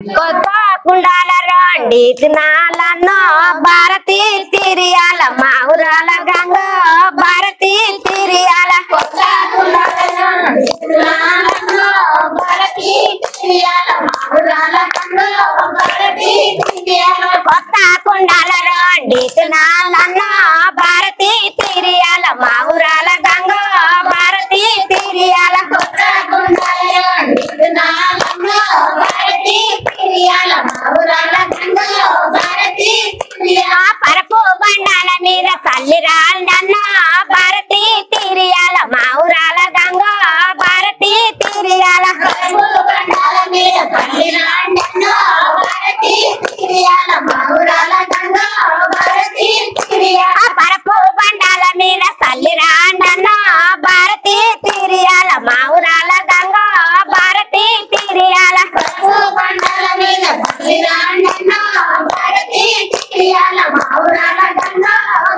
కొత్త కుండాల రండి తినాలన్నో భారతి తిరియాల మా ఊరాల గంగ భారతి తిరియాల కొత్త కుండాల రండి తినాలన్నో భారతి తిరియాల మా ఊరాల గంగ భారతి తిరియాల కొత్త కుండాల రండి తినాలన్నో భారతి తిరియాల మా ఊరాల గంగ భారతి తిరియాల కొత్త కుండాల రండి తినాలన్నో భారతి తిరియాల మా ఊరాల గంగ భారతి తిరియాల పరపు బండాల మీద తల్లి రాళ్ళన్న భారతి తిరియాల మా ఊరాల గంగ భారతి తిరియాల పరపు బండాల మీద తల్లి రాళ్ళన్న భారతి తిరియాల మా ఊరాల గంగ భారతి తిరియాల పరపు బండాల మీద తల్లి రాళ్ళన్న భారతి తిరియాల మా ఊరాల గంగ భారతి తిరియాల పరపు బండాల మీద తల్లి రాళ్ళన్న భారతి తిరియాల మా ఊరాల గంగ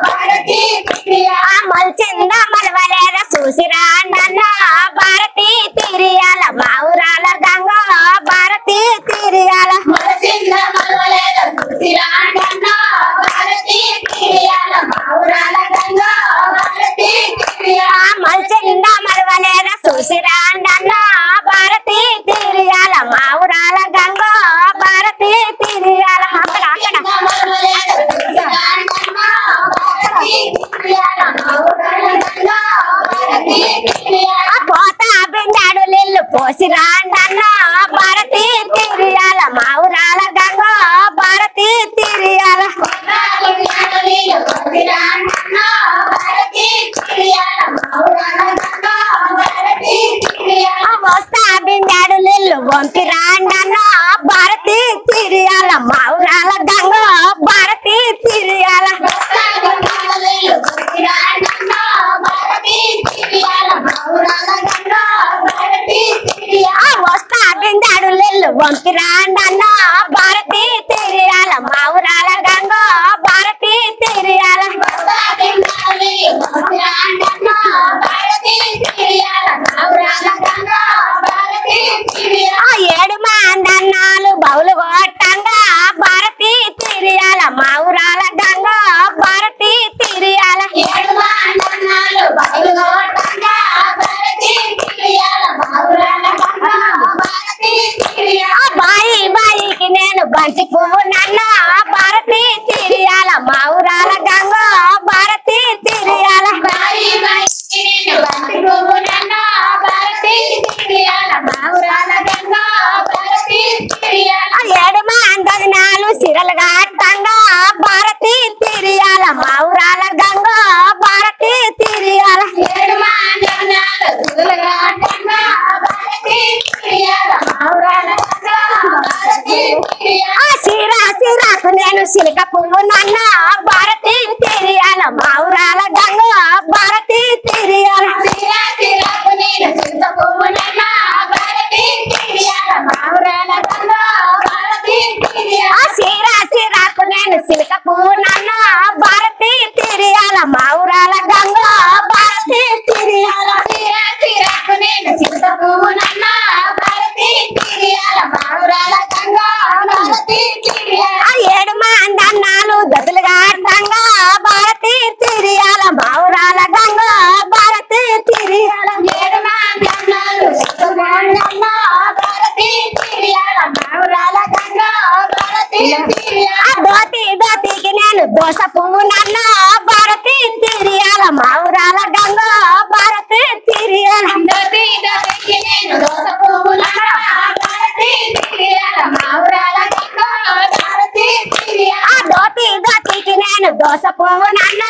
భారతి తిరియాల మల్చింద మలవలేర చూసి రాండన్న భారతి తిరియాల మా ఊరాల గంగ భారతి తిరియాల మల్చింద మలవలేర చూసి రాండన్న భారతి తిరియాల మా ఊరాల గంగ భారతి తిరియాల మల్చింద మలవలేర చూసి రాండన్న భారతి తిరియాల మా ఊరాల గంగ భారతి తిరియాల అక్కడ పోత బిందాడు నీళ్ళు పోసి రాండన్న భారతి తిరియాల మా ఊరాల గంగ భారతి తిరియాల వస్తా బిందాడు నీళ్ళు వంపి రాండన్న భారతి తిరియాల మా ఊరాల గంగ భారతి తిరియాల వస్తా బిందాడు నీళ్ళు వంపి రాండన్న భారతి తిరియాల మా ఊరాల గంగ భారతి తిరియాల ఏడు మందన్నాలు బౌలు కొట్టంగా భారతి తిరియాల మా ఊరాల గంగ భారతి తిరియాల ఏడు మందన్నాలు బౌలు కొట్టంగా భారతి తిరియాల మా ఊరాల గంగ భారతి తిరియాల బాయి బాయికి నేను బంతి పువ్వు నన్న భారతి తిరియాల మా ఊరాల గంగ భారతి తిరియాల బాయి బాయికి నేను బంతి పువ్వు నన్న భారతి తిరియాల మా ఊరాల గంగ భారతి తిరియాల ఏడు మందనాలు సిరలు కట్టంగా భారతి తిరియాల మా ఊరాల గంగ భారతి తిరియాల ఏడు మందనాలు సిరలు కట్టంగా భారతి తిరియాల మా ఊరాల గంగ భారతి తిరియాల సిరా సిరాకు నేను సిలక పువ్వు నన్న భారతి తిరియాల మా ఊరాల గంగ భారతి తిరియాల సిరా సిరాకు నేను సిలక పువ్వు నన్న భారతి తిరియాల మా ఊరాల గంగ భారతి తిరియాల సిరా సిరాకు నేను సిలక పువ్వు నన్న భారతి తిరియాల మా ఊరాల గంగ భారతి తిరియాల సిరా సిరాకు నేను సిలక పువ్వు నన్న భారతి తిరియాల మా ఊరాల గంగ భారతి తిరియాల ఏడు మందన్నాలు గదులు కట్టంగా భారతి తిరియాల మా ఊరాల గంగ భారతి తిరియాల ఏడు మందన్నాలు భారతి తిరియాల మా ఊరాల గంగ భారతి తిరియాల దోతి దోతికి నేను దోస పువ్వు నన్న భారతి తిరియాల మా ఊరాల గంగ భారతి తిరియాల దోతి దోతికి నేను దోస పువ్వు నన్న భారతి తిరియాల మా ఊరాల గంగ భారతి తిరియాల దోతి దోతికి నేను దోస పువ్వు నన్న